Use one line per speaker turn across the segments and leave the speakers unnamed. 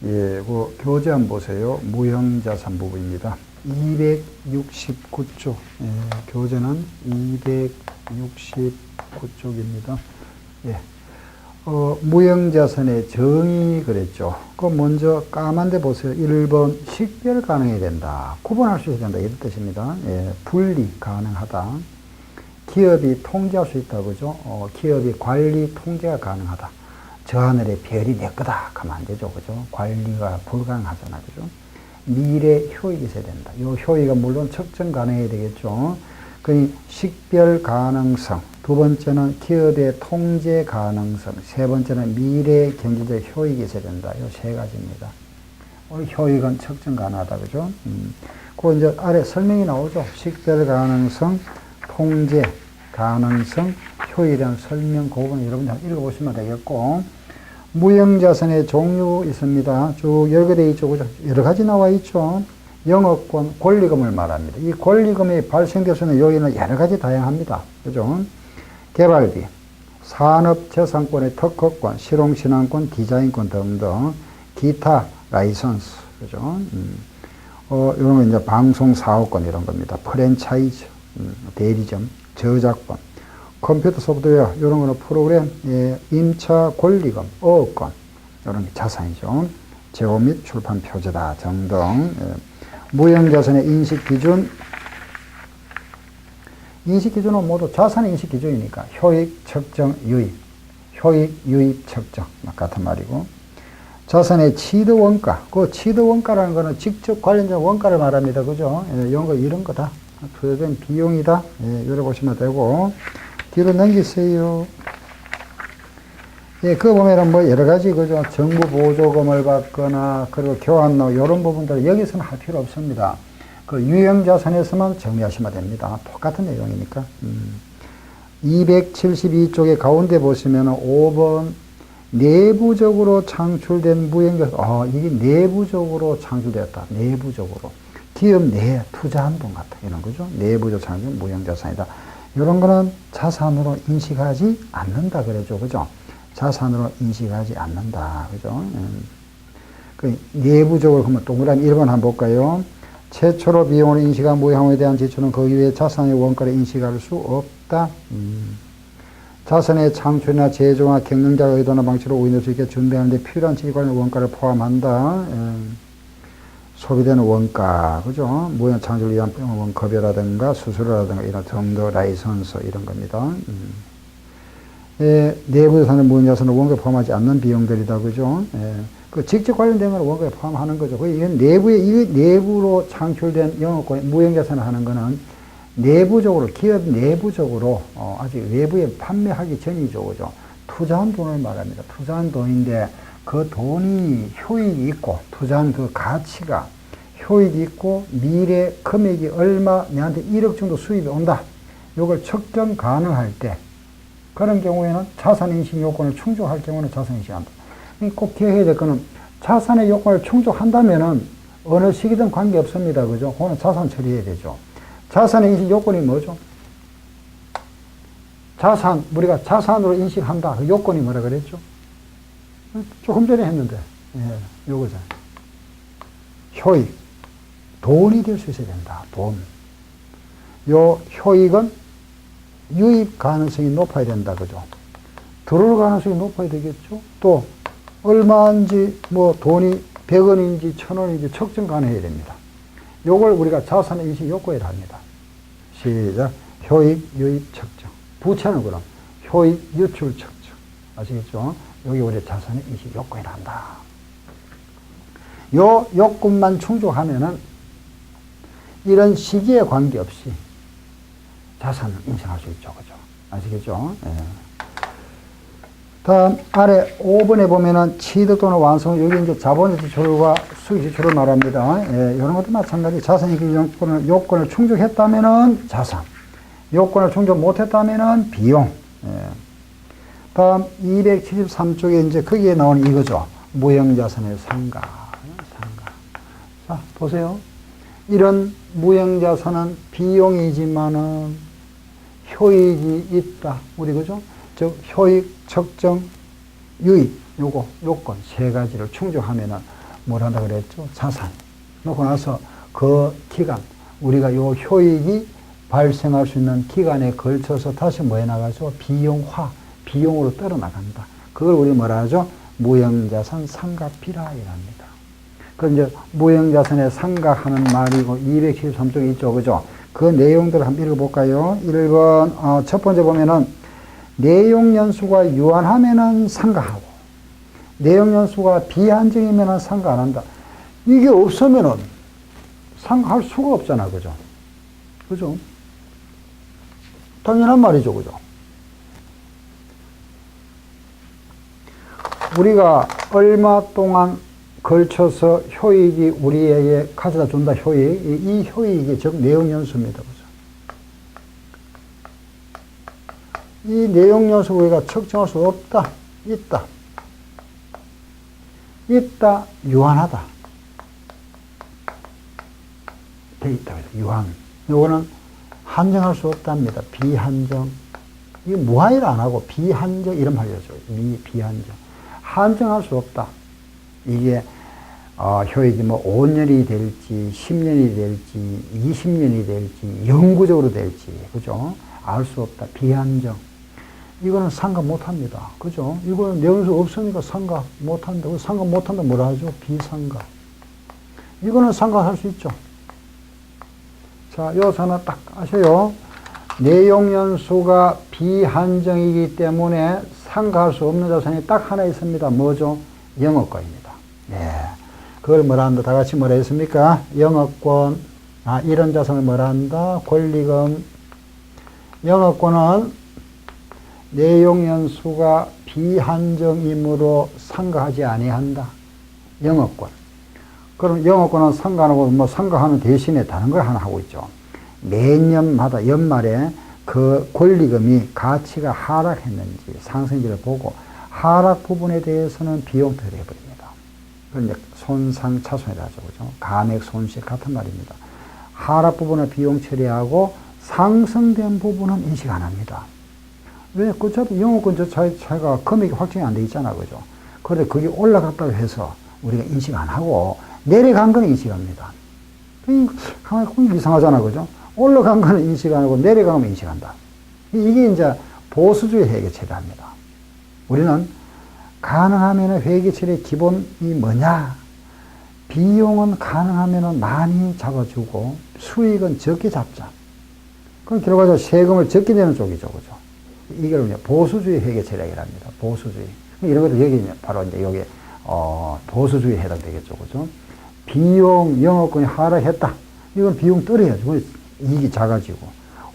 예, 그 교재 한번 보세요. 무형자산 부분입니다. 269쪽. 예, 교재는 269쪽입니다. 예. 무형자산의 정의 그랬죠. 그 먼저 까만 데 보세요. 1번 식별 가능해야 된다. 구분할 수 있어야 된다. 이런 뜻입니다. 예, 분리 가능하다. 기업이 통제할 수 있다. 그죠? 기업이 관리 통제가 가능하다. 저 하늘의 별이 내 거다. 하면 안 되죠. 그죠? 관리가 불가능하잖아. 그죠? 미래 효익이 있어야 된다. 이 효익은 물론 측정 가능해야 되겠죠. 그 식별 가능성. 두 번째는 기업의 통제 가능성. 세 번째는 미래 경제적 효익이 있어야 된다. 이 세 가지입니다. 효익은 측정 가능하다. 그죠? 그 이제 아래 설명이 나오죠. 식별 가능성, 통제 가능성, 효율이라는 설명 그 부분 여러분들 읽어보시면 되겠고, 무형자산의 종류 있습니다. 쭉 열거되어 있죠. 그죠? 여러 가지 나와 있죠. 영업권, 권리금을 말합니다. 이 권리금이 발생될 수 있는 요인은 여러 가지 다양합니다. 그죠? 개발비, 산업재산권의 특허권, 실용신앙권, 디자인권 등등, 기타 라이선스, 그죠? 이런 거 이제 방송사업권 이런 겁니다. 프랜차이즈, 대리점, 저작권, 컴퓨터 소프트웨어, 이런 거는 프로그램, 예, 임차 권리금, 어업권, 이런 게 자산이죠. 제호 및 출판 표제다 등등. 예. 무형자산의 인식기준, 인식기준은 모두 자산의 인식기준이니까 효익, 측정, 유입, 효익, 유입, 측정 같은 말이고, 자산의 취득원가, 그 취득원가라는 거는 직접 관련된 원가를 말합니다. 그죠? 예, 이런 거다. 투자된 비용이다. 예, 이래 보시면 되고, 뒤로 넘기세요. 예, 그거 보면은 뭐 여러 가지, 그죠? 정부 보조금을 받거나, 그리고 교환로, 이런 부분들 여기서는 할 필요 없습니다. 그 유형자산에서만 정리하시면 됩니다. 똑같은 내용이니까. 272쪽에 가운데 보시면은 5번, 내부적으로 창출된 무형자산. 이게 내부적으로 창출되었다. 내부적으로. 기업 내에 투자한 돈 같다. 이런 거죠. 내부적 창출 무형자산이다. 이런 거는 자산으로 인식하지 않는다. 그러죠. 그죠? 자산으로 인식하지 않는다. 그죠? 그 내부적으로 그러면 동그라미 1번 한번 볼까요? 최초로 비용을 인식한 무형에 대한 지출은 그 이외에 자산의 원가를 인식할 수 없다. 자산의 창출이나 제조나 경영자가 의도나 방식으로 오인할 수 있게 준비하는 데 필요한 지식 관련 원가를 포함한다. 소비되는 원가, 그죠? 무형 창출을 위한 원급여라든가 수수료라든가 이런 정도 라이선스 이런 겁니다. 내부 자산을 무형자산을 원가에 포함하지 않는 비용들이다, 그죠? 그 직접 관련된 걸 원가에 포함하는 거죠. 이건 내부로 창출된 영업권, 무형자산을 하는 거는 내부적으로, 기업 내부적으로, 아직 외부에 판매하기 전이죠, 그죠? 투자한 돈을 말합니다. 투자한 돈인데, 그 돈이 효익이 있고, 투자한 그 가치가 효익이 있고, 미래 금액이 얼마, 내한테 1억 정도 수입이 온다. 이걸 측정 가능할 때, 그런 경우에는 자산인식 요건을 충족할 경우는 자산인식한다. 꼭 기억해야 될 거는 자산의 요건을 충족한다면은 어느 시기든 관계없습니다. 그죠? 그거는 자산 처리해야 되죠. 자산의 인식 요건이 뭐죠? 자산, 우리가 자산으로 인식한다. 그 요건이 뭐라 그랬죠? 조금 전에 했는데, 예, 요거죠. 효익. 돈이 될 수 있어야 된다. 돈. 요 효익은 유입 가능성이 높아야 된다. 그죠? 들어올 가능성이 높아야 되겠죠? 또, 얼마인지, 뭐, 돈이 100원인지 1000원인지 측정 가능해야 됩니다. 요걸 우리가 자산의 인식 요건이라 합니다. 시작. 효익, 유입, 측정. 부채는 그럼 효익, 유출, 측정. 아시겠죠? 여기 우리 자산의 인식 요건이라 한다. 요 요건만 충족하면은 이런 시기에 관계없이 자산을 인식할 수 있죠. 그죠? 아시겠죠? 예. 다음, 아래 5번에 보면은 취득 또는 완성, 여기 이제 자본 지출과 수익 지출을 말합니다. 예, 이런 것도 마찬가지. 자산의 요건을 충족했다면은 자산. 요건을 충족 못했다면은 비용. 예. 다음 273쪽에 이제 거기에 나오는 이거죠. 무형자산의 상가. 자, 보세요. 이런 무형자산은 비용이지만은 효익이 있다. 우리 그죠? 즉, 효익, 측정, 유입, 요거, 요건 세 가지를 충족하면은 뭘 한다 그랬죠? 자산. 놓고 나서 그 기간, 우리가 요 효익이 발생할 수 있는 기간에 걸쳐서 다시 뭐 해나가죠? 비용화, 비용으로 떨어나간다. 그걸 우리 뭐라 하죠? 무형자산 상각비라이랍니다. 그 이제 무형자산에 상각하는 말이고 273쪽 있죠, 그죠? 그 내용들을 한번 읽어볼까요? 1번 첫 번째 보면은 내용연수가 유한하면은 상각하고 내용연수가 비한정이면은 상각 안 한다. 이게 없으면은 상각할 수가 없잖아, 그죠? 그죠? 당연한 말이죠, 그죠? 우리가 얼마 동안 걸쳐서 효익이 우리에게 가져다 준다, 효익. 이 효익이 즉 내용연수입니다, 그죠? 이 내용연수 우리가 측정할 수 없다, 있다. 있다, 유한하다. 돼 있다, 유한. 요거는 한정할 수 없답니다. 비한정. 이게 무한이라 안 하고 비한정 이름 알려줘요. 비한정. 한정할 수 없다. 이게 효익이 뭐 5년이 될지 10년이 될지 20년이 될지 영구적으로 될지 그죠? 알 수 없다. 비한정. 이거는 상각 못합니다. 그죠? 이거는 내용수 없으니까 상각 못한다. 상각 못한다 뭐라 하죠? 비상각. 이거는 상각할 수 있죠. 자, 여기서 하나 딱 아셔요. 내용연수가 비한정이기 때문에 상각할 수 없는 자산이 딱 하나 있습니다. 뭐죠? 영업권입니다. 예. 그걸 뭐라 한다? 다 같이 뭐라 했습니까? 영업권. 이런 자산을 뭐라 한다? 권리금. 영업권은 내용연수가 비한정이므로 상각하지 아니한다. 영업권. 그럼 영업권은 상각하고 뭐 상각하는 대신에 다른 걸 하나 하고 있죠. 매년마다 연말에 그 권리금이 가치가 하락했는지 상승인지를 보고 하락 부분에 대해서는 비용 처리를 해버립니다. 그건 이제 손상차손이라 하죠. 그죠? 감액 손실 같은 말입니다. 하락 부분은 비용 처리하고 상승된 부분은 인식 안 합니다. 왜? 어차피 영업권 저 차이가 금액이 확정이 안 돼 있잖아. 그죠? 그런데 그게 올라갔다고 해서 우리가 인식 안 하고 내려간 건 인식합니다. 가만히 이상하잖아. 그죠? 올라간 거는 인식 안 하고 내려간 건 인식한다. 이게 이제 보수주의 회계처리합니다. 우리는 가능하면 회계처리의 기본이 뭐냐? 비용은 가능하면 많이 잡아주고 수익은 적게 잡자. 그럼 결과적으로 세금을 적게 내는 쪽이죠. 그죠? 이걸 보수주의 회계처리라고 합니다. 보수주의. 이런 것도 여기 바로 이제 여기 보수주의에 해당되겠죠. 그죠? 비용, 영업권이 하락했다. 이건 비용 떨어야죠. 이익이 작아지고.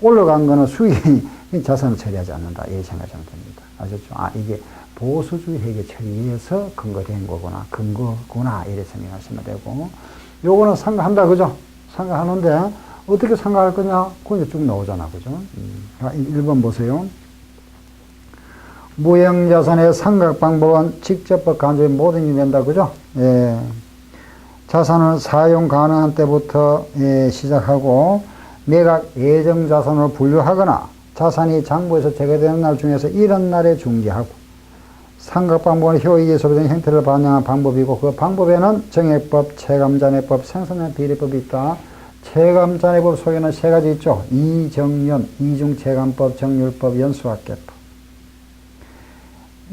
올라간 거는 수익이 자산을 처리하지 않는다. 이렇게 생각하시면 됩니다. 아셨죠? 이게 보수주의 회계 처리에서 근거된 거구나. 근거구나. 이렇게 생각하시면 되고. 요거는 상각한다. 그죠? 상각하는데, 어떻게 상각할 거냐? 그거 이제 쭉 나오잖아. 그죠? 1번 보세요. 무형자산의 상각 방법은 직접법 간접이 모든 게 된다. 그죠? 예. 자산은 사용 가능한 때부터 시작하고 매각 예정 자산으로 분류하거나 자산이 장부에서 제거되는 날 중에서 이런 날에 중지하고 상각 방법은 효익이 소비된 형태를 반영한 방법이고 그 방법에는 정액법, 체감잔해법, 생산량 비례법이 있다. 체감잔해법 속에는 세 가지 있죠. 이정연, 이중체감법, 정률법, 연수학계법.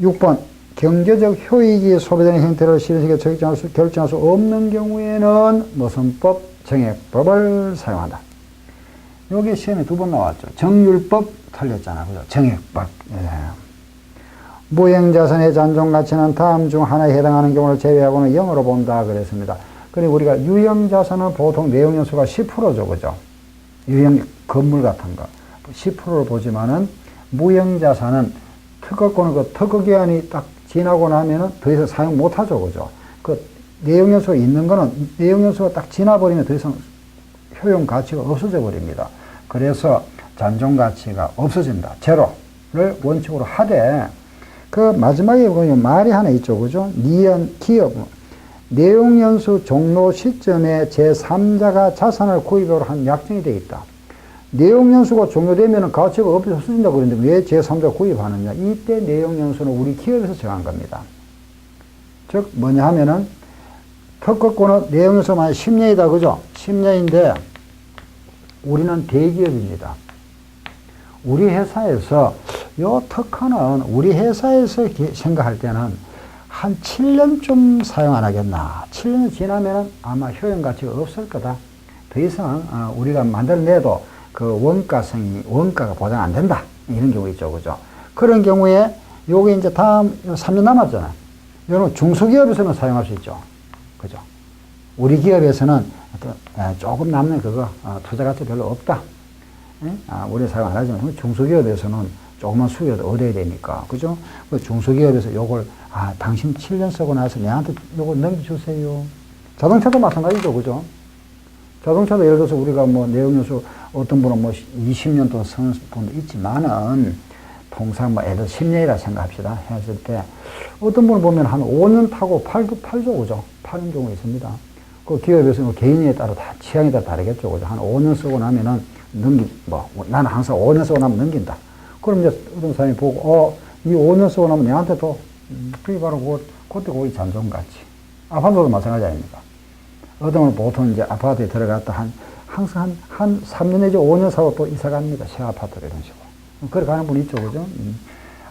6번 경제적 효익이 소비되는 형태를 실현시켜 결정할 수 없는 경우에는 무슨 법? 정액법을 사용한다. 여기 시험에 두 번 나왔죠. 정률법 틀렸잖아. 그죠? 정액법. 예. 무형자산의 잔존가치는 다음 중 하나에 해당하는 경우를 제외하고는 0으로 본다. 그랬습니다. 그리고 우리가 유형자산은 보통 내용연수가 10%죠. 그죠? 유형 건물 같은 거. 10%를 보지만은 무형자산은 특허권은 그 특허기한이 딱 지나고 나면은 더 이상 사용 못 하죠. 그죠? 그 내용연수가 있는 거는 내용연수가 딱 지나버리면 더 이상 효용 가치가 없어져 버립니다. 그래서 잔존가치가 없어진다. 제로를 원칙으로 하되 그 마지막에 보면 말이 하나 있죠. 그죠? 니은, 기업. 내용연수 종료 시점에 제3자가 자산을 구입으로 한 약정이 되어 있다. 내용연수가 종료되면 가치가 없어진다고 그러는데 왜 제3자가 구입하느냐. 이때 내용연수는 우리 기업에서 정한 겁니다. 즉 뭐냐 하면은 특허권은 내용에서 만약 10년이다. 그죠? 10년인데 우리는 대기업입니다. 우리 회사에서 요 특허는 우리 회사에서 생각할 때는 한 7년쯤 사용 안 하겠나. 7년 지나면은 아마 효용 가치가 없을 거다. 더 이상 우리가 만들어내도 그 원가가 보장 안 된다. 이런 경우 있죠. 그죠? 그런 경우에 요게 이제 다음 3년 남았잖아요. 요는 중소기업에서는 사용할 수 있죠. 그죠? 우리 기업에서는 조금 남는 그거 투자 가치 별로 없다. 우리 사용 안 하지만 중소기업에서는 조그만 수요도 얻어야 되니까. 그죠? 그 중소기업에서 요걸 당신 7년 쓰고 나서 내한테 요걸 넘겨주세요. 자동차도 마찬가지죠. 그죠? 자동차도 예를 들어서 우리가 뭐 내용요소 어떤 분은 뭐 20년 동안 쓰는 분도 있지만은 통상 뭐 애들 10년이라 생각합시다. 했을 때 어떤 분을 보면 한 5년 타고 팔죠. 그죠? 파는 경우 있습니다. 그 기업에서 개인에 따라 다 취향에 따라 다르겠죠. 그죠? 한 5년 쓰고 나면은 나는 항상 5년 쓰고 나면 넘긴다. 그럼 이제 어떤 사람이 보고, 이 5년 쓰고 나면 내한테 또, 그게 바로 그때 거기 잔존가치. 아파트도 마찬가지 아닙니까? 어떤 분은 보통 이제 아파트에 들어갔다 항상 한 3년 내지 5년 사고 또 이사 갑니다. 새 아파트로 이런 식으로. 그래 가는 분이 있죠. 그죠?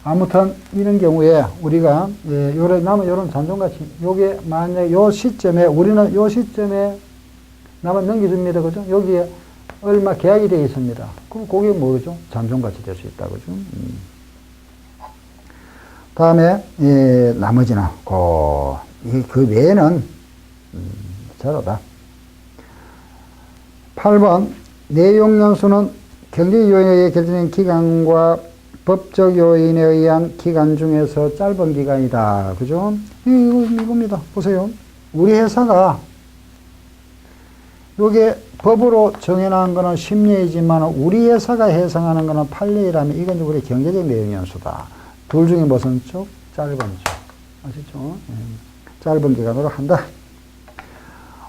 아무튼 이런 경우에 우리가 남은 요런 잔존가치 요게 만약 요 시점에 우리는 요 시점에 남은 넘겨줍니다. 그죠? 여기에 얼마 계약이 되어 있습니다. 그럼 그게 뭐죠? 잔존가치 될 수 있다. 그죠? 다음에 나머지는 그 외에는 제로다. 8번 내용 연수는 경제 요인에 의해 결정된 기간과 법적 요인에 의한 기간 중에서 짧은 기간이다. 그죠? 이겁니다. 보세요. 우리 회사가 요게 법으로 정해놓은 거는 10년이지만 우리 회사가 해상하는 거는 8년이라면 이건 우리 경제적 내용 연수다. 둘 중에 무슨 쪽? 짧은 쪽. 아시죠? 짧은 기간으로 한다.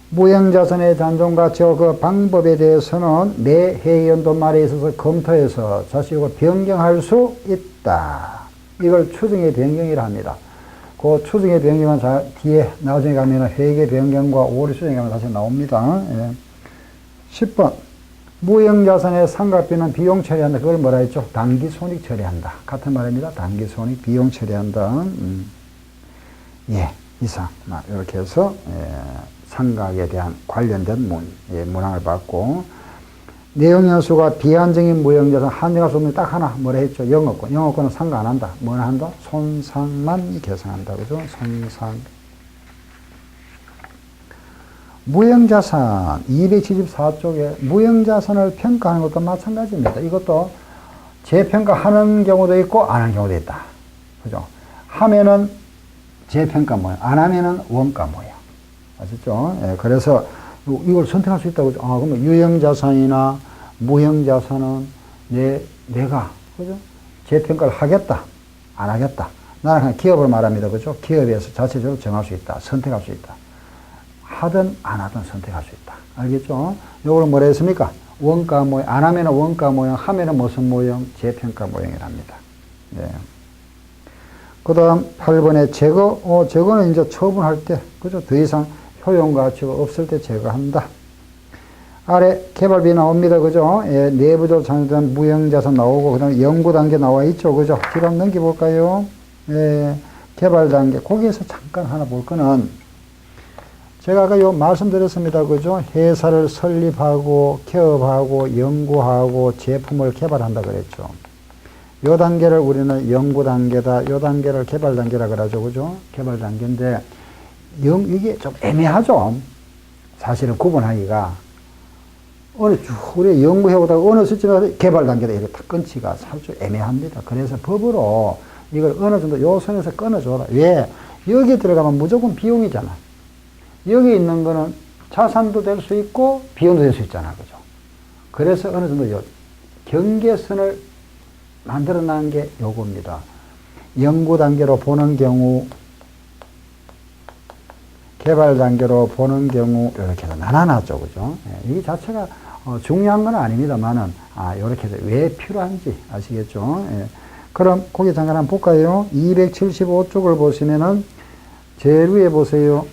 무형자산의 잔존가치와 그 방법에 대해서는 매 해연도 말에 있어서 검토해서 자식으로 변경할 수 있다. 이걸 추정의 변경이라 합니다. 그 추정의 변경은 뒤에 나중에 가면 회계 변경과 오류 추정에 가면 다시 나옵니다. 10번 무형자산의 상각비는 비용 처리한다. 그걸 뭐라 했죠? 당기손익 처리한다. 같은 말입니다. 당기손익 비용 처리한다. 이상 이렇게 해서 상각에 대한 관련된 문항을 받고 내용 연수가 비한정인 무형자산 한정할 수 없는 딱 하나 뭐라 했죠? 영업권. 영업권은 상각 안 한다. 뭘 한다? 손상만 계산한다. 그죠? 손상. 무형자산 274쪽에 무형자산을 평가하는 것도 마찬가지입니다. 이것도 재평가하는 경우도 있고 안 하는 경우도 있다. 그죠? 하면은 재평가 모양, 안 하면은 원가 모양. 아시죠? 그래서 이걸 선택할 수 있다고. 그러면 유형자산이나 무형자산은 내가, 그죠? 재평가를 하겠다, 안 하겠다. 나는 그냥 기업을 말합니다. 그죠? 기업에서 자체적으로 정할 수 있다, 선택할 수 있다. 하든 안 하든 선택할 수 있다. 알겠죠? 요걸 뭐라 했습니까? 원가 모형, 안 하면은 원가 모형, 하면은 무슨 모형? 재평가 모형이랍니다. 네. 그 다음 8번에 제거, 제거는 이제 처분할 때, 그죠? 더 이상 효용 가치가 없을 때 제거한다. 아래 개발비 나옵니다. 그죠? 내부적으로 창조된 무형자산 나오고, 그 다음에 연구 단계 나와 있죠. 그죠? 뒤로 한번 넘겨볼까요? 개발 단계. 거기에서 잠깐 하나 볼 거는, 제가 아까 말씀드렸습니다. 그죠? 회사를 설립하고, 개업하고, 연구하고, 제품을 개발한다 그랬죠. 요 단계를 우리는 연구 단계다. 요 단계를 개발 단계라 그러죠. 그죠? 개발 단계인데, 이게 좀 애매하죠? 사실은 구분하기가. 우리 연구해보다가 어느 시점에서 개발 단계다. 이렇게 딱 끊기가 살짝 애매합니다. 그래서 법으로 이걸 어느 정도 요 선에서 끊어줘라. 왜? 여기 들어가면 무조건 비용이잖아. 여기 있는 거는 자산도 될 수 있고, 비용도 될 수 있잖아. 그죠? 그래서 어느 정도 요 경계선을 만들어 놓은 게 요겁니다. 연구 단계로 보는 경우, 개발 단계로 보는 경우, 이렇게 해서 나눠놨죠. 그죠? 이 자체가 중요한 건 아닙니다만은, 이렇게 해서 왜 필요한지 아시겠죠? 그럼, 거기 잠깐 한번 볼까요? 275쪽을 보시면은, 제일 위에 보세요.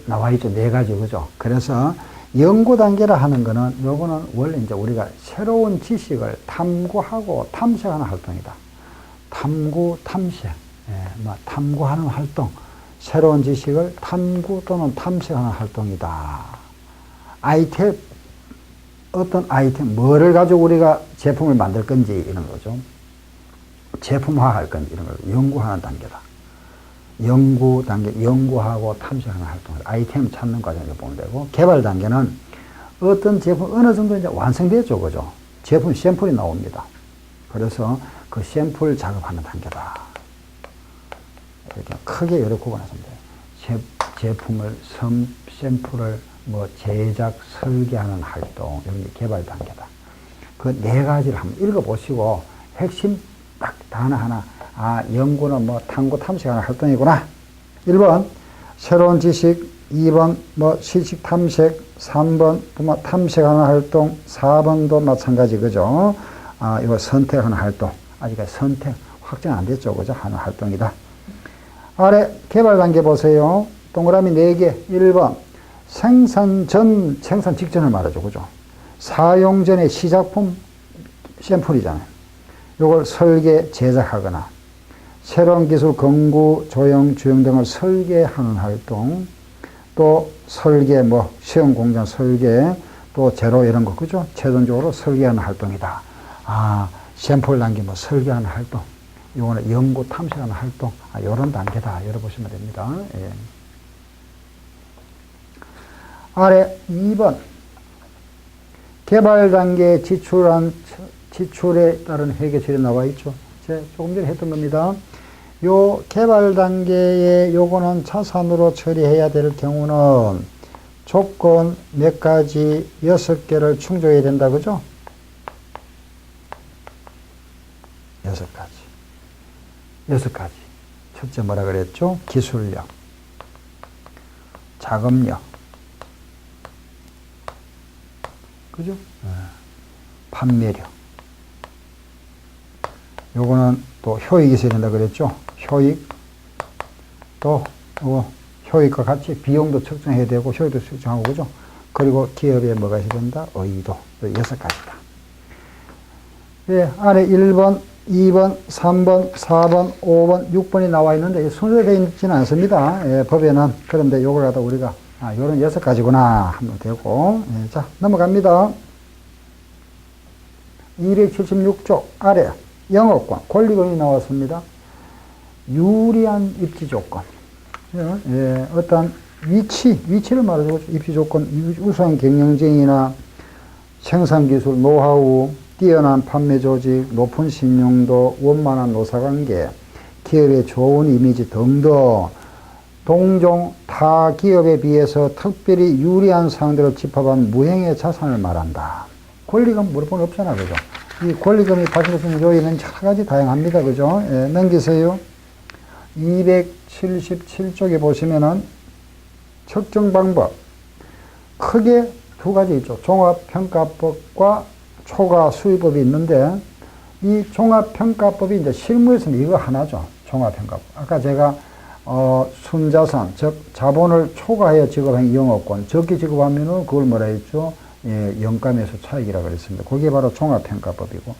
나와 있죠. 네 가지, 그죠? 그래서 연구 단계라 하는 거는 요거는 원래 이제 우리가 새로운 지식을 탐구하고 탐색하는 활동이다. 탐구, 탐색. 탐구하는 활동. 새로운 지식을 탐구 또는 탐색하는 활동이다. 어떤 아이템, 뭐를 가지고 우리가 제품을 만들 건지 이런 거죠. 제품화할 건지 이런 걸 연구하는 단계다. 연구 단계, 연구하고 탐색하는 활동, 아이템 찾는 과정을 보면 되고, 개발 단계는 어떤 제품, 어느 정도 이제 완성됐죠, 그죠? 제품 샘플이 나옵니다. 그래서 그 샘플 작업하는 단계다. 이렇게 크게 이렇게 구분하시면 돼요. 제품을, 샘플을 제작, 설계하는 활동, 이런 게 개발 단계다. 그 네 가지를 한번 읽어보시고, 핵심 딱 단어 하나, 연구는 탐구, 탐색하는 활동이구나. 1번, 새로운 지식. 2번, 실식 탐색. 3번, 탐색하는 활동. 4번도 마찬가지, 그죠? 이거 선택하는 활동. 아직까지 선택, 확정 안 됐죠, 그죠? 하는 활동이다. 아래 개발 단계 보세요. 동그라미 4개. 1번, 생산 전, 생산 직전을 말하죠, 그죠? 사용 전의 시작품 샘플이잖아요. 요걸 설계, 제작하거나, 새로운 기술, 건구, 조형, 주형 등을 설계하는 활동, 또 설계, 시험 공장 설계, 또 제로 이런 거, 그죠? 최종적으로 설계하는 활동이다. 샘플 단계, 설계하는 활동. 요거는 연구, 탐색하는 활동. 요런 단계다. 열어보시면 됩니다. 예. 아래 2번. 개발 단계에 지출에 따른 회계 처리 나와 있죠. 제가 조금 전에 했던 겁니다. 요 개발 단계에 요거는 자산으로 처리해야 될 경우는 조건 몇 가지 6개를 충족해야 된다, 그죠? 6가지. 6가지. 첫째 뭐라 그랬죠? 기술력, 자금력, 그죠? 판매력. 요거는 또 효익이 있어야 된다 그랬죠? 효익. 또, 효익과 같이 비용도 측정해야 되고, 효익도 측정하고, 그죠? 그리고 기업에 뭐가 있어야 된다? 의도. 6가지다. 예, 아래 1번, 2번, 3번, 4번, 5번, 6번이 나와 있는데, 순서되어 있지는 않습니다. 예, 법에는. 그런데 요걸 갖다 우리가, 요런 6가지구나 하면 되고, 예, 자, 넘어갑니다. 276조 아래, 영업권, 권리금이 나왔습니다. 유리한 입지 조건. 예, 어떤 위치를 말하죠. 입지 조건, 우수한 경영진이나 생산기술, 노하우, 뛰어난 판매 조직, 높은 신용도, 원만한 노사관계, 기업의 좋은 이미지 등등 동종 타 기업에 비해서 특별히 유리한 사항들을 집합한 무형의 자산을 말한다. 권리금 물어보는 없잖아, 그죠? 이 권리금이 받을 수 있는 요인은 여러 가지 다양합니다, 그죠? 예, 넘기세요. 277쪽에 보시면은 측정 방법. 크게 2가지 있죠. 종합평가법과 초과 수의법이 있는데, 이 종합평가법이 이제 실무에서는 이거 하나죠. 종합평가법. 아까 제가, 순자산, 즉, 자본을 초과하여 지급한 영업권, 적게 지급하면은 그걸 뭐라 했죠? 예, 영감에서 차익이라고 그랬습니다. 그게 바로 종합평가법이고,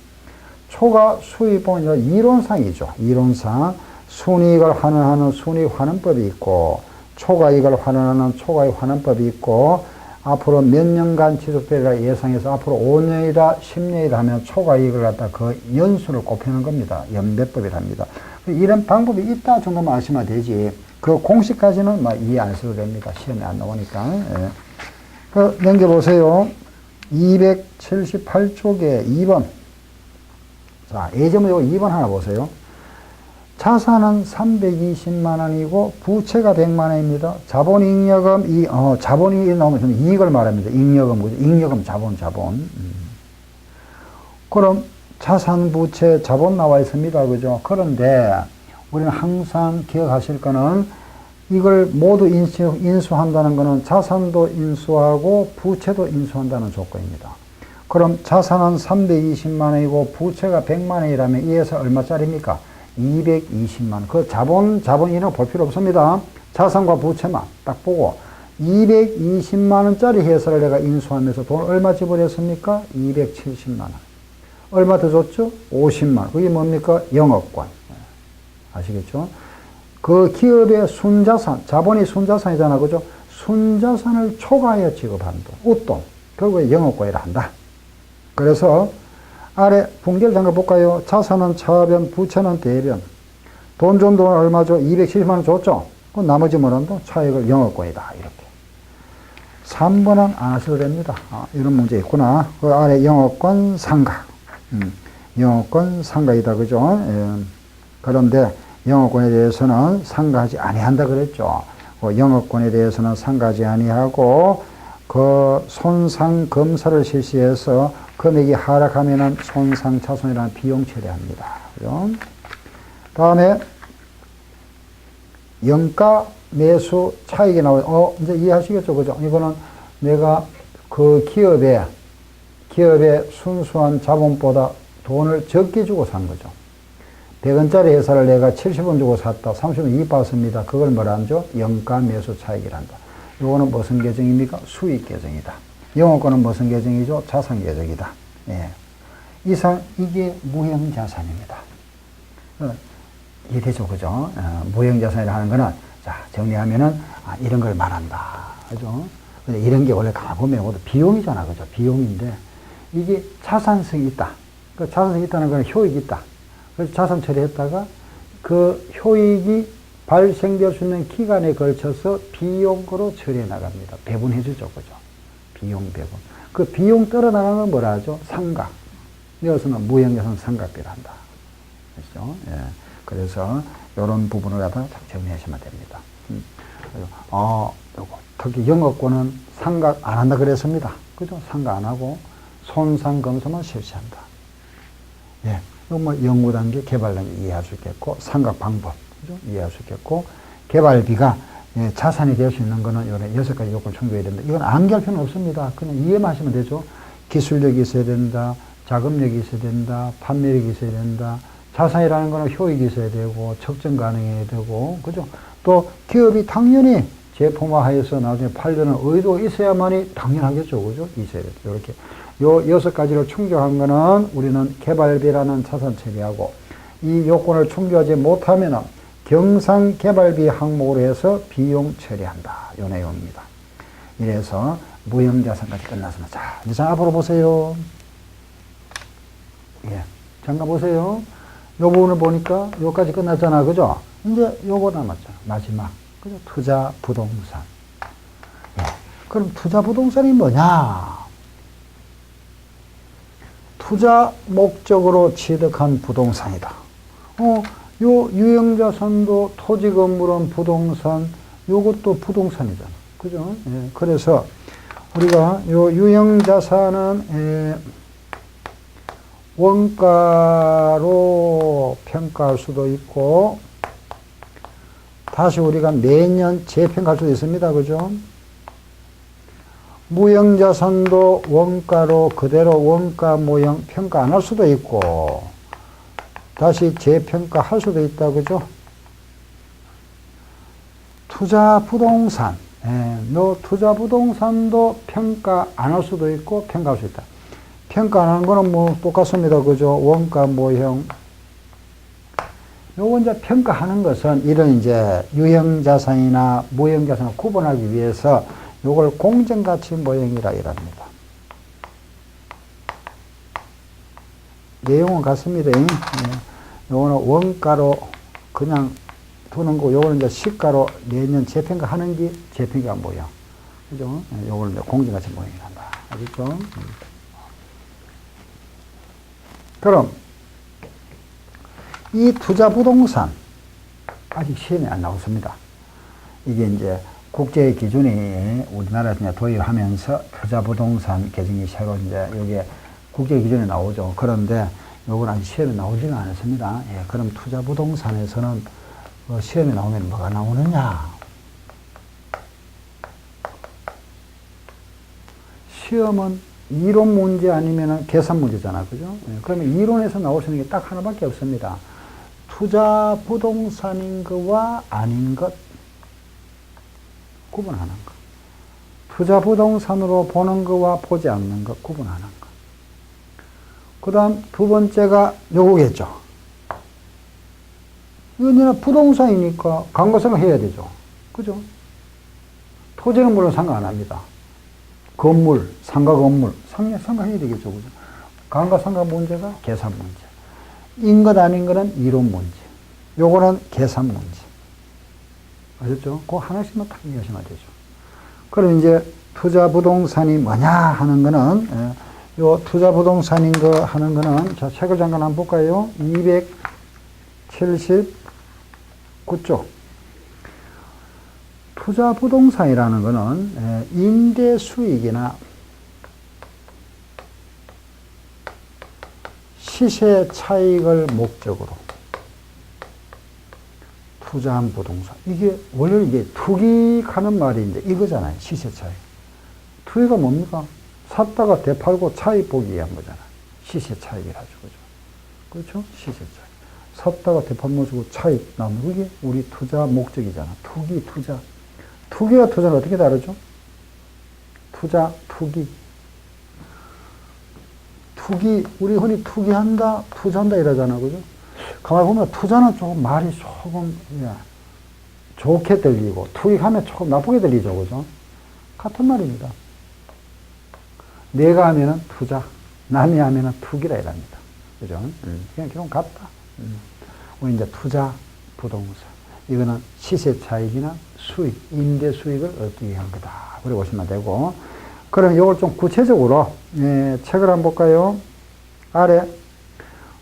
초과 수의법은 이론상이죠. 이론상. 순이익을 환원하는 순이익환원법이 있고, 초과이익을 환원하는 초과이익 환원법이 있고, 앞으로 몇 년간 지속되리라 예상해서 앞으로 5년이다, 10년이다 하면 초과이익을 갖다 그 연수를 곱하는 겁니다. 연배법이랍니다. 이런 방법이 있다 정도만 아시면 되지. 그 공식까지는 이해 안 하셔도 됩니다. 시험에 안 나오니까. 예. 그 넘겨보세요. 278쪽에 2번. 자, 예전에 이거 2번 하나 보세요. 자산은 320만 원이고 부채가 100만 원입니다. 자본잉여금, 자본이 나오면 이익을 말합니다. 잉여금, 자본. 그럼 자산, 부채, 자본 나와 있습니다. 그죠? 그런데 우리는 항상 기억하실 거는 이걸 모두 인수한다는 것은 자산도 인수하고 부채도 인수한다는 조건입니다. 그럼 자산은 320만 원이고 부채가 100만 원이라면 이에서 얼마짜리입니까? 220만 원. 그 자본 이름 볼 필요 없습니다. 자산과 부채만 딱 보고 220만 원짜리 회사를 내가 인수하면서 돈 얼마 지불했습니까? 270만 원. 얼마 더 줬죠? 50만 원. 그게 뭡니까? 영업권. 아시겠죠? 그 기업의 순자산, 자본이 순자산이잖아. 그죠? 순자산을 초과하여 지급한 돈, 웃돈. 결국에 영업권이라 한다. 그래서 아래 분기를 잠깐 볼까요? 자산은 차변, 부채는 대변. 돈 준 돈은 얼마죠? 270만 원 줬죠? 그 나머지 뭐는도 차익을 영업권이다. 이렇게. 3번은 안 하셔도 됩니다. 이런 문제 있구나. 그 아래 영업권 상각. 영업권 상각이다. 그죠? 예. 그런데 영업권에 대해서는 상가하지 아니한다 그랬죠. 영업권에 대해서는 상가하지 아니하고 그 손상 검사를 실시해서 금액이 하락하면은 손상 차손이라는 비용 처리합니다. 그죠? 다음에 영가 매수 차익이 나와요. 이제 이해하시겠죠? 그죠? 이거는 내가 그 기업의 순수한 자본보다 돈을 적게 주고 산 거죠. 100원짜리 회사를 내가 70원 주고 샀다. 30원 이익 받습니다. 그걸 뭐라 하죠? 영가 매수 차익이란다. 요거는 무슨 계정입니까? 수익 계정이다. 영업권은 무슨 계정이죠? 자산 계정이다. 예. 이게 무형자산입니다. 이해되죠? 그죠? 무형자산이라 하는 거는, 자, 정리하면은, 이런 걸 말한다. 그죠? 근데 이런 게 원래 가보면 모두 비용이잖아. 그죠? 비용인데, 이게 자산성이 있다. 그 자산성이 있다는 건 효익이 있다. 그래서 자산 처리했다가 그 효익이 발생될 수 있는 기간에 걸쳐서 비용으로 처리해 나갑니다. 배분해 주죠. 그죠? 비용 배분. 그 비용 떨어나가는 건 뭐라 하죠? 상각. 여기서는 무형자산 상각비를 한다. 그렇죠? 예. 그래서 이런 부분을 갖다가 정리하시면 됩니다. 요거. 특히 영업권은 상각 안 한다 그랬습니다. 그죠? 상각 안 하고 손상 검사만 실시한다. 예. 뭐 연구 단계, 개발 단계 이해할 수 있겠고, 상각 방법 그죠? 이해할 수 있겠고, 개발비가 예, 자산이 될 수 있는 거는 이런 6가지 요건을 충족해야 된다. 이건 암기할 필요는 없습니다. 그냥 이해만 하시면 되죠. 기술력이 있어야 된다, 자금력이 있어야 된다, 판매력이 있어야 된다. 자산이라는 거는 효익이 있어야 되고, 측정 가능해야 되고, 그죠? 또 기업이 당연히 제품화해서 나중에 팔려는 의도가 있어야만이 당연하겠죠, 그죠? 있어야 되죠. 이렇게. 요 6가지를 충족한 거는 우리는 개발비라는 자산 처리하고, 이 요건을 충족하지 못하면은 경상 개발비 항목으로 해서 비용 처리한다. 요 내용입니다. 이래서 무형자산까지 끝났습니다. 자, 이제 앞으로 보세요. 예. 잠깐 보세요. 요 부분을 보니까 요까지 끝났잖아. 그죠? 이제 요거 남았잖아. 마지막. 그죠? 투자 부동산. 예. 그럼 투자 부동산이 뭐냐? 투자 목적으로 취득한 부동산이다. 요 유형자산도 토지, 건물은 부동산, 요것도 부동산이잖아. 그죠? 예, 그래서 우리가 요 유형자산은 원가로 평가할 수도 있고, 다시 우리가 매년 재평가할 수도 있습니다. 그죠? 무형자산도 원가로 그대로 원가 모형 평가 안 할 수도 있고, 다시 재평가할 수도 있다. 그죠? 투자 부동산. 투자 부동산도 평가 안 할 수도 있고, 평가할 수 있다. 평가 안 하는 거는 뭐 똑같습니다. 그죠? 원가 모형. 요거 이제 평가하는 것은 이런 이제 유형자산이나 무형자산을 구분하기 위해서 요걸 공정가치 모형이라 이랍니다. 내용은 같습니다. 요거는 원가로 그냥 두는 거, 요거는 이제 시가로 매년 재평가하는 게 재평가 모형. 그죠? 요걸 이제 공정가치 모형이란다. 알겠죠? 그럼 이 투자 부동산 아직 시험에 안 나왔습니다. 이게 이제 국제 기준이 우리나라에서 도입하면서 투자 부동산 계정이 새로 이제 여기에 국제 기준에 나오죠. 그런데 요건 아직 시험에 나오지는 않았습니다. 예, 그럼 투자 부동산에서는 시험에 나오면 뭐가 나오느냐? 시험은 이론 문제 아니면 계산 문제잖아. 그죠? 예, 그러면 이론에서 나올 수 있는 게 딱 하나밖에 없습니다. 투자 부동산인 것과 아닌 것. 구분하는 것. 투자 부동산으로 보는 것과 보지 않는 것 구분하는 것. 그 다음 두 번째가 요거겠죠. 이건 부동산이니까 감가상각 해야 되죠. 그죠? 토지는 물론 상각 안 합니다. 건물, 상가 건물, 상가해야 되겠죠. 그죠? 감가상각 문제가 계산 문제. 인 것 아닌 거는 이론 문제. 요거는 계산 문제. 아셨죠? 그거 하나씩만 딱 이해하시면 되죠. 그럼 이제 투자 부동산이 뭐냐 하는 거는, 요 투자 부동산인 거 하는 거는, 자, 책을 잠깐 한번 볼까요? 279쪽. 투자 부동산이라는 거는 임대 수익이나 시세 차익을 목적으로 투자한 부동산. 이게 원래 이게 투기하는 말이 이제 이거잖아요. 시세 차익. 투기가 뭡니까? 샀다가 되팔고 차익 보기 위한 거잖아요. 시세 차익이라죠. 그죠? 그렇죠? 시세 차익. 샀다가 되팔면서 차익 나오는 그게 우리 투자 목적이잖아. 투기, 투자. 투기와 투자는 어떻게 다르죠? 투자, 투기. 투기, 우리 흔히 투기한다, 투자한다 이러잖아. 그죠? 가만히 보면 투자는 조금 말이 조금, 좋게 들리고, 투기하면 조금 나쁘게 들리죠. 그죠? 같은 말입니다. 내가 하면은 투자, 남이 하면은 투기라 이랍니다. 그죠? 그냥 결국 같다. 우리 이제 투자, 부동산. 이거는 시세 차익이나 수익, 임대 수익을 얻기 위한 거다. 그래 보시면 되고. 그럼 이걸 좀 구체적으로, 책을 한번 볼까요? 아래,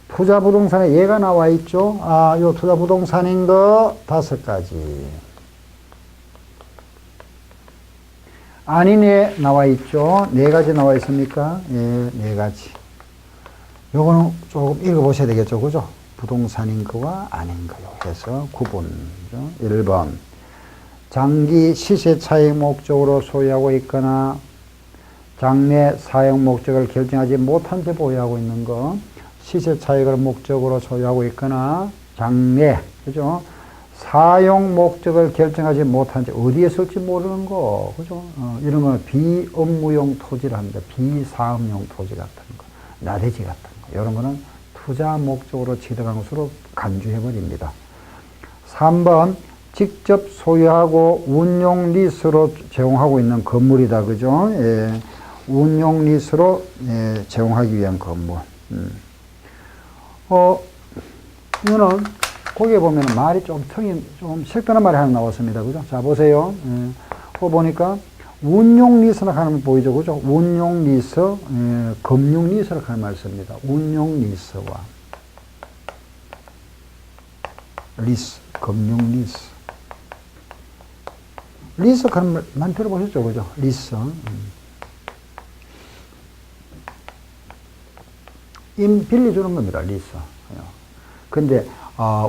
투자 부동산에 예가 나와 있죠? 아, 요 투자 부동산인 거 5가지. 아닌 예 나와 있죠? 4가지 나와 있습니까? 예, 4가지. 요거는 조금 읽어보셔야 되겠죠? 그죠? 부동산인 거와 아닌 거요 해서 구분. 1번. 장기 시세 차익 목적으로 소유하고 있거나 장래 사용 목적을 결정하지 못한 채 보유하고 있는 거. 시세 차익을 목적으로 소유하고 있거나 장래, 그죠? 사용 목적을 결정하지 못한 채 어디에 쓸지 모르는 거, 그죠? 이런 건 비업무용 토지를 합니다. 비사업용 토지 같은 거, 나대지 같은 거. 이런 거는 투자 목적으로 취득한 것으로 간주해버립니다. 3번, 직접 소유하고 운용 리스로 제공하고 있는 건물이다. 그죠? 예, 운용 리스로 제공하기 위한 건물. 이거는 거기에 보면 말이 좀 색다른 말이 하나 나왔습니다. 그죠? 자, 보세요. 그거 보니까 운용 리스라 하는 거 보이죠? 그죠? 운용 리스, 금융 리스라 하는 말이 있습니다. 운용 리스와 리스, 금융 리스. 리스 하는 말 들어보셨죠? 그죠? 리스. 빌려주는 겁니다. 리스. 근데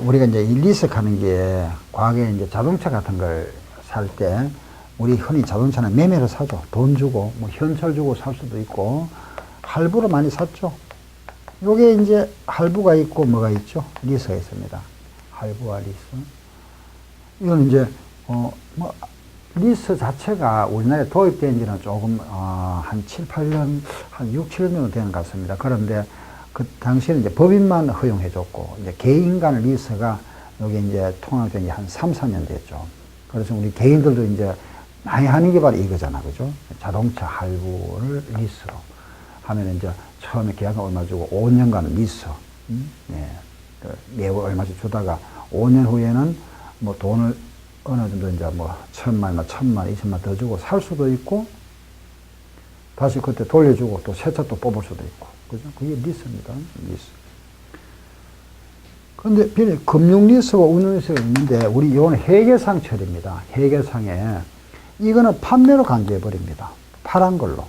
우리가 이제 이 리스 하는 게 과거에 이제 자동차 같은 걸 살 때 우리 흔히 자동차는 매매로 사죠. 돈 주고 뭐 현찰 주고 살 수도 있고 할부로 많이 샀죠. 요게 이제 할부가 있고 뭐가 있죠? 리스가 있습니다. 할부와 리스. 이건 이제 뭐 리스 자체가 우리나라에 도입된 지는 조금 한 7, 8년, 한 6, 7년 되는 것 같습니다. 그런데 그 당시에는 이제 법인만 허용해줬고, 이제 개인 간 리스가 여기 이제 통합된 지 한 3, 4년 됐죠. 그래서 우리 개인들도 이제 많이 하는 게 바로 이거잖아. 그죠? 자동차 할부를 리스로 하면 이제 처음에 계약금 얼마 주고 5년간 리스, 매월 얼마씩 주다가 5년 후에는 뭐 돈을 어느 정도 이제 뭐 1,000만, 1,000만, 2,000만 더 주고 살 수도 있고, 다시 그때 돌려주고 또 새 차 또 뽑을 수도 있고. 그죠? 그게 리스입니다. 리스. 근데 금융 리스와 운용 리스가 있는데, 우리 이거는 회계상 처리입니다. 회계상에. 이거는 판매로 간주해버립니다. 파란 걸로.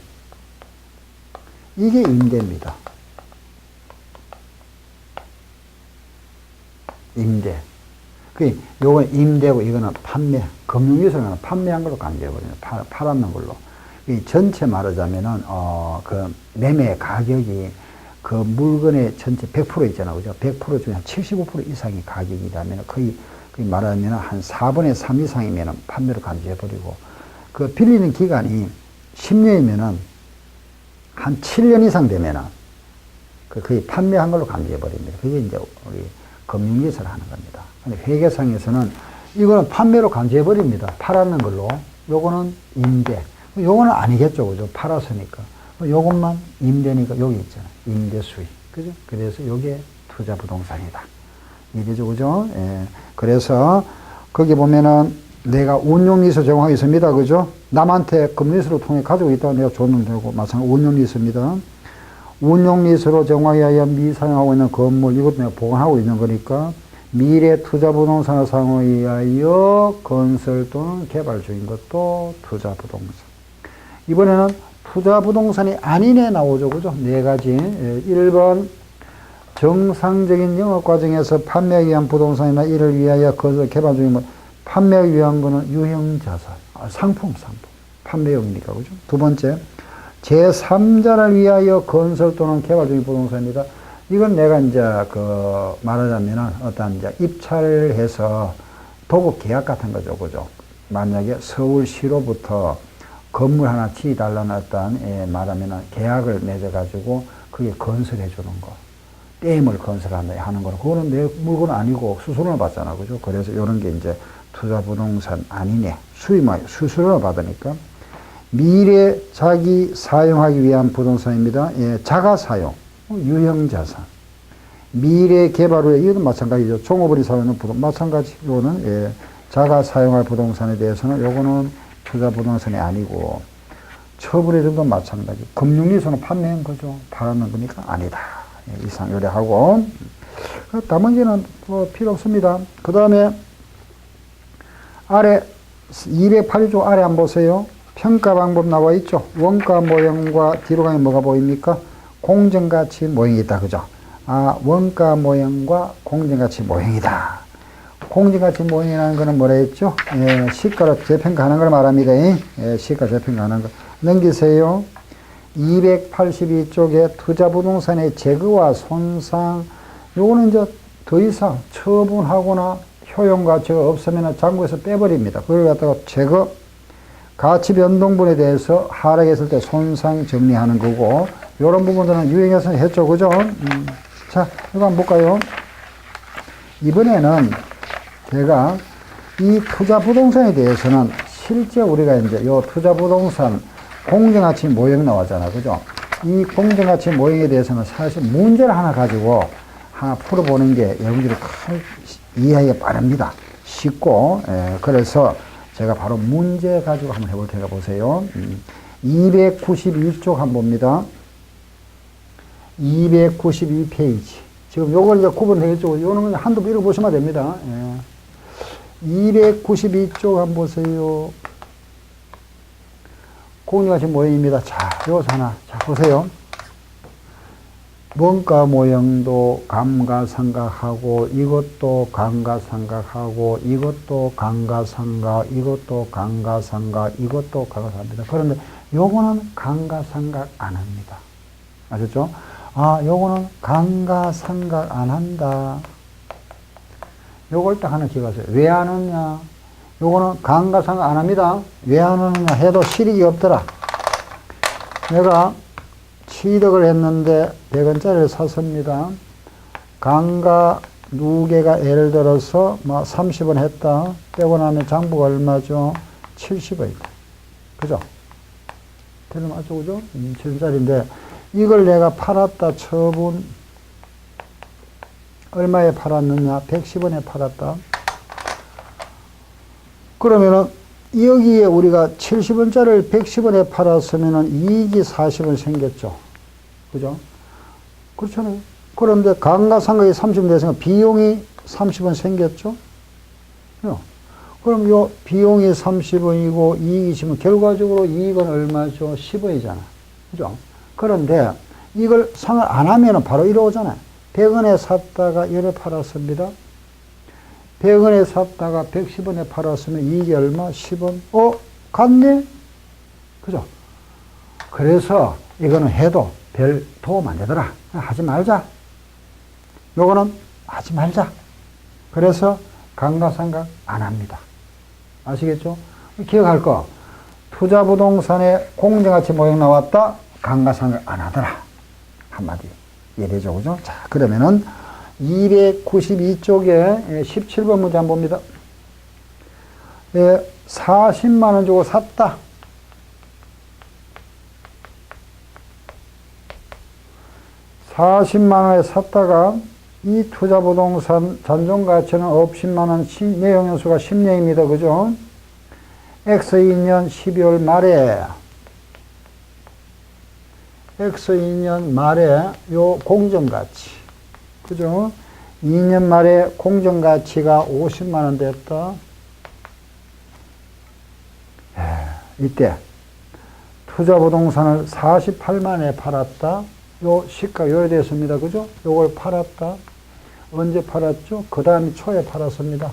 이게 임대입니다. 임대. 요건 임대고 이거는 판매. 금융 리스는 판매한 걸로 간주해버립니다. 팔았는 걸로. 이 전체 말하자면은, 그 매매 가격이 그 물건의 전체 100% 있잖아요. 그죠? 100% 중에 한 75% 이상이 가격이라면 거의 말하면 한 4분의 3 이상이면 판매로 간주해버리고, 그 빌리는 기간이 10년이면은 한 7년 이상 되면은 거의 판매한 걸로 간주해버립니다. 그게 이제 우리 금융기사를 하는 겁니다. 근데 회계상에서는 이거는 판매로 간주해버립니다. 팔았는 걸로. 요거는 임대. 요거는 아니겠죠. 그죠? 팔았으니까. 요것만 임대니까 여기 있잖아요. 임대 수익. 그죠? 그래서 요게 투자 부동산이다. 이게죠. 그죠? 예. 그래서 거기 보면은 내가 운용리수 제공하겠습니다. 그죠? 남한테 금리수를 통해 가지고 있다고 내가 줬는 되고, 마찬가지로 운용리수입니다. 운용리수로 제공하기 위하여 미사용하고 있는 건물, 이것도 내가 보관하고 있는 거니까, 미래 투자 부동산을 사용하기 위하여 건설 또는 개발 중인 것도 투자 부동산. 이번에는 투자 부동산이 아닌에 나오죠. 그죠? 네 가지. 1번, 정상적인 영업 과정에서 판매하기 위한 부동산이나 이를 위하여 건설 개발 중인 것. 판매하기 위한 거는 유형자산, 상품. 판매용이니까, 그죠? 두 번째, 제3자를 위하여 건설 또는 개발 중인 부동산입니다. 이건 내가 이제 말하자면은 어떤 이제 입찰을 해서 도급 계약 같은 거죠, 그죠? 만약에 서울시로부터 건물 하나 지어달라는 어떤, 말하면은 계약을 맺어가지고 그게 건설해 주는 거. 댐을 건설하는 거는, 그거는 내 물건 아니고 수수료를 받잖아, 그죠? 그래서 이런 게 이제 투자 부동산 아니네. 수수료를 받으니까. 미래 자기 사용하기 위한 부동산입니다. 예, 자가 사용, 유형자산. 미래 개발 후에, 이것도 마찬가지죠. 종업원이 사용하는 부동산, 마찬가지. 요거는, 예, 자가 사용할 부동산에 대해서는 요거는 투자 부동산이 아니고, 처분해줘도 마찬가지. 금융리수는 판매한 거죠. 팔았는 거니까 아니다. 예, 이상 요래하고. 나머지는 뭐 필요 없습니다. 그 다음에, 아래 208조 아래 한번 보세요. 평가 방법 나와 있죠. 원가 모형과 뒤로 가면 뭐가 보입니까? 공정가치 모형이 있다. 그죠? 아, 원가 모형과 공정가치 모형이다. 공정가치 모형이라는 거는 뭐라 했죠? 예, 시가로 재평가하는 걸 말합니다. 예, 시가 재평가하는 거. 넘기세요. 282쪽에 투자부동산의 제거와 손상, 요거는 이제 더 이상 처분하거나 효용 가치가 없으면 장부에서 빼버립니다. 그걸 갖다가 제거, 가치 변동분에 대해서 하락했을 때 손상 정리하는 거고, 이런 부분들은 유형에서 했죠. 그죠? 자, 이거 한번 볼까요? 이번에는 제가 이 투자 부동산에 대해서는 실제 우리가 이제 요 투자 부동산 공정가치 모형 나왔잖아. 그죠? 이 공정가치 모형에 대해서는 사실 문제를 하나 가지고 하나 풀어보는 게 여러분들이 이해하기가 빠릅니다. 쉽고, 그래서 제가 바로 문제 가지고 한번 해볼 테니까 보세요. 292쪽 한번 봅니다. 292페이지. 지금 요걸 이제 구분되겠죠. 요는 한두 번 읽어보시면 됩니다. 292쪽 한번 보세요. 공정가치 모형입니다. 자, 요것도 하나. 자, 보세요. 원가 모형도 감가상각하고, 이것도 감가상각하고, 이것도 감가상각, 이것도 감가상각, 이것도 감가상각입니다. 그런데 요거는 감가상각 안 합니다. 아셨죠? 아, 요거는 감가상각 안 한다. 요걸 딱 하나 기억하세요. 왜 안 하느냐? 요거는 감가상각 안 합니다. 왜 안 하느냐 해도 실익이 없더라. 내가 취득을 했는데 100원짜리를 샀습니다. 감가 누계가 예를 들어서 뭐 30원 했다. 빼고 나면 장부가 얼마죠? 70원이다. 그죠? 대략 맞죠? 그죠? 70원짜리인데 이걸 내가 팔았다 처분 얼마에 팔았느냐? 110원에 팔았다. 그러면은 여기에 우리가 70원짜리를 110원에 팔았으면은 이익이 40원 생겼죠. 그죠? 그렇잖아요. 그런데 감가상각이 30원 됐으니까 비용이 30원 생겼죠. 그럼 요 비용이 30원이고 이익이 10원. 결과적으로 이익은 얼마죠? 10원이잖아. 그죠? 그런데 이걸 상을 안 하면은 바로 이러잖아요. 100원에 샀다가 열에 팔았습니다. 100원에 샀다가 110원에 팔았으면 이익이 얼마? 10원. 같네? 그죠? 그래서 이거는 해도 별 도움 안 되더라. 하지 말자. 요거는 하지 말자. 그래서 감가상각 안 합니다. 아시겠죠? 기억할 거. 투자부동산에 공정가치 모형 나왔다. 감가상각 안 하더라. 한마디. 이해되죠? 그죠? 자, 그러면은 292쪽에 17번 문제 한번 봅니다. 40만 원 주고 샀다. 40만 원에 샀다가 이 투자부동산 잔존가치는 50만 원, 내용연수가 10년입니다. 그죠? X 2년 12월 말에 X 2년 말에 요 공정가치, 그죠? 2년 말에 공정가치가 50만 원 됐다. 이때 투자부동산을 48만에 팔았다. 요 시가 요래 됐습니다. 그죠? 요걸 팔았다. 언제 팔았죠? 그 다음 초에 팔았습니다.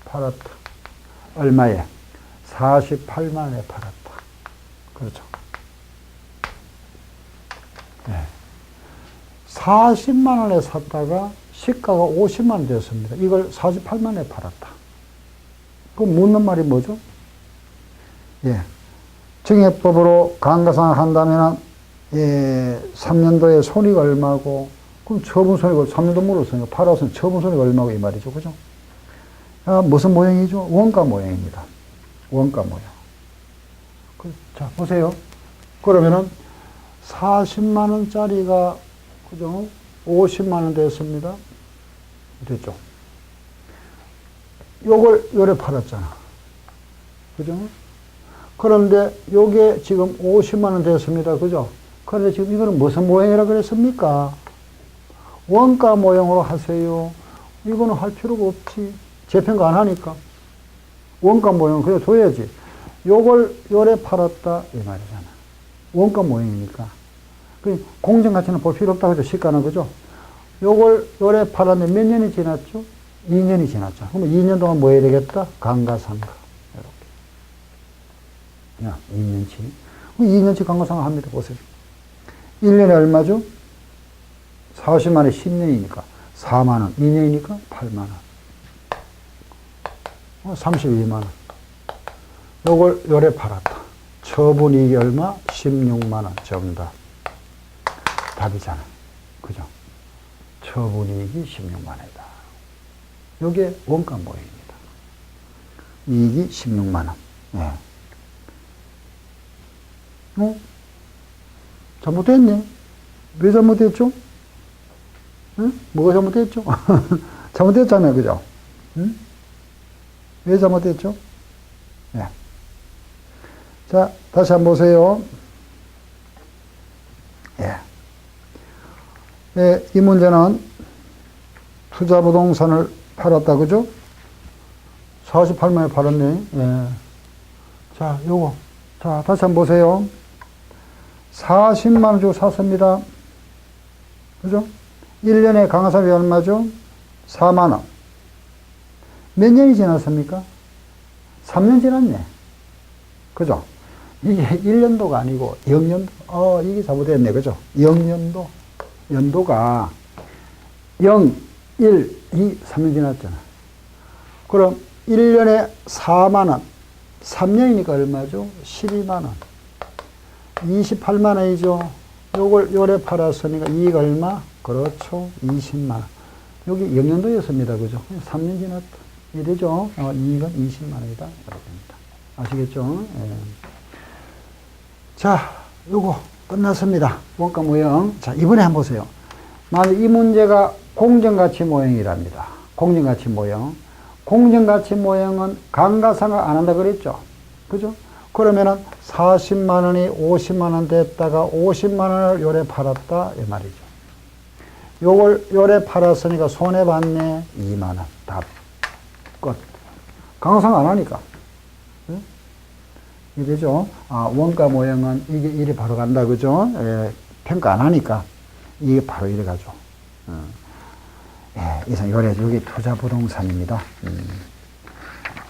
팔았다. 얼마에? 48만에 팔았다. 그렇죠. 네. 40만 원에 샀다가 시가가 50만 원 됐습니다. 이걸 48만에 팔았다. 그럼 묻는 말이 뭐죠? 예. 증여법으로 감가상각 한다면, 3년도에 손익 얼마고, 그럼 처분 손익을 3년도 물었으니까 팔았으면 처분 손익 얼마고 이 말이죠. 그죠? 무슨 모형이죠? 원가 모형입니다. 원가 모형. 자, 보세요. 그러면은 40만원짜리가, 그죠? 50만원 됐습니다. 됐죠? 요걸 요래 팔았잖아. 그죠? 그런데 요게 지금 50만원 됐습니다. 그죠? 그런데 지금 이거는 무슨 모형이라 그랬습니까? 원가 모형으로 하세요. 이거는 할 필요가 없지. 재평가 안 하니까. 원가 모형 그래 둬야지. 요걸 요래 팔았다 이 말이잖아. 원가 모형이니까. 공정가치는 볼 필요 없다 그죠? 시가는 그죠? 요걸 요래 팔았는데 몇 년이 지났죠? 2년이 지났죠. 그러면 2년 동안 뭐 해야 되겠다? 감가상각. 이렇게. 야, 2년치. 2년치 감가상각 합니다. 보세요. 1년에 얼마죠? 40만에 10년이니까 4만원. 2년이니까 8만원. 32만원. 요걸 요래 팔았다. 처분이익이 얼마? 16만원. 정답. 답이잖아. 그죠? 처분이익이 16만원이다. 요게 원가 모형입니다. 이익이 16만원. 예. 잘못됐네. 왜 잘못됐죠? 응? 뭐가 잘못됐죠? 잘못됐잖아요. 그죠? 응? 왜 잘못됐죠? 예. 자, 다시 한번 보세요. 예. 예, 이 문제는 투자부동산을 팔았다. 그죠? 48만에 팔았네. 예. 자, 요거. 자, 다시 한번 보세요. 40만원 주고 샀습니다. 그죠? 1년에 감가상각이 얼마죠? 4만원. 몇 년이 지났습니까? 3년 지났네. 그죠? 이게 1년도가 아니고 0년도. 이게 잘못됐네. 그죠? 0년도. 연도가 0, 1, 2, 3년 지났잖아. 그럼 1년에 4만원. 3년이니까 얼마죠? 12만원. 28만원이죠. 요걸 요래 팔았으니까 이익 얼마? 그렇죠. 20만원. 여기 0년도였습니다. 그죠? 3년 지났다. 이래죠. 이익은 20만원이다. 이렇게 됩니다. 아시겠죠? 예. 자, 요거 끝났습니다. 원가 모형. 자, 이번에 한번 보세요. 만약 이 문제가 공정가치 모형이랍니다. 공정가치 모형. 공정가치 모형은 감가상각 안 한다 그랬죠? 그죠? 그러면은 40만원이 50만원 됐다가 50만원을 요래 팔았다. 이 말이죠. 요걸 요래 팔았으니까 손해봤네. 2만원. 답. 끝. 감가상각 안 하니까. 응? 이래죠? 원가 모형은 이게 이래 바로 간다. 그죠? 예, 평가 안 하니까 이게 바로 이래 가죠. 예, 이상 요래, 여기 투자부동산입니다.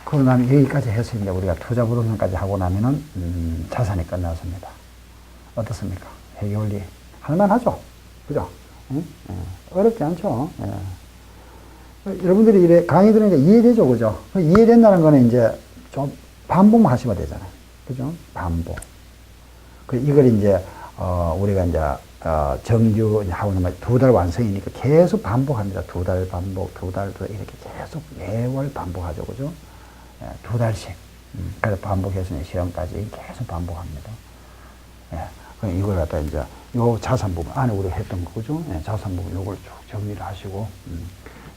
그러고 나면 여기까지 해서 이제 우리가 투자부동산까지 하고 나면은, 자산이 끝났습니다. 어떻습니까? 회계원리 할만하죠? 그죠? 응? 어렵지 않죠? 예. 여러분들이 이래 강의 들으니까 이해되죠? 그죠? 이해된다는 거는 이제 좀 반복만 하시면 되잖아요. 그죠? 반복. 이걸 이제, 우리가 이제, 정규하고는 2달 완성이니까 계속 반복합니다. 2달 반복, 2달, 이렇게 계속 매월 반복하죠. 그죠? 2달씩. 그래서 반복해서 시험까지 계속 반복합니다. 그럼 이걸 갖다 이제, 요 자산 부분, 안에 우리가 했던 거죠? 자산 부분, 요걸 쭉 정리를 하시고,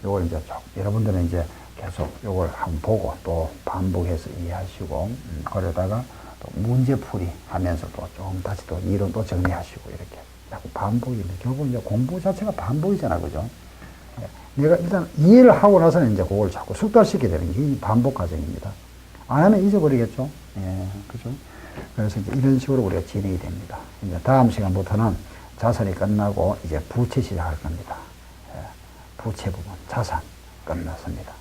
요걸 이제 쭉, 여러분들은 이제 계속 요걸 한번 보고 또 반복해서 이해하시고, 그러다가 또 문제풀이 하면서 또 좀 다시 또 이론 또 정리하시고, 이렇게. 자꾸 반복이네. 결국 이제 공부 자체가 반복이잖아. 그죠? 내가 일단 이해를 하고 나서는 이제 그걸 자꾸 숙달시키게 되는 게 반복 과정입니다. 안 하면 잊어버리겠죠? 그죠? 그래서 이제 이런 식으로 우리가 진행이 됩니다. 이제 다음 시간부터는 자산이 끝나고 이제 부채 시작할 겁니다. 부채 부분, 자산 끝났습니다.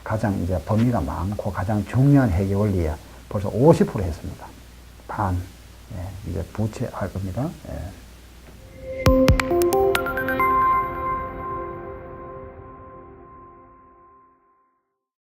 가장 이제 범위가 많고 가장 중요한 회계 원리에 벌써 50% 했습니다. 반. 이제 부채 할 겁니다.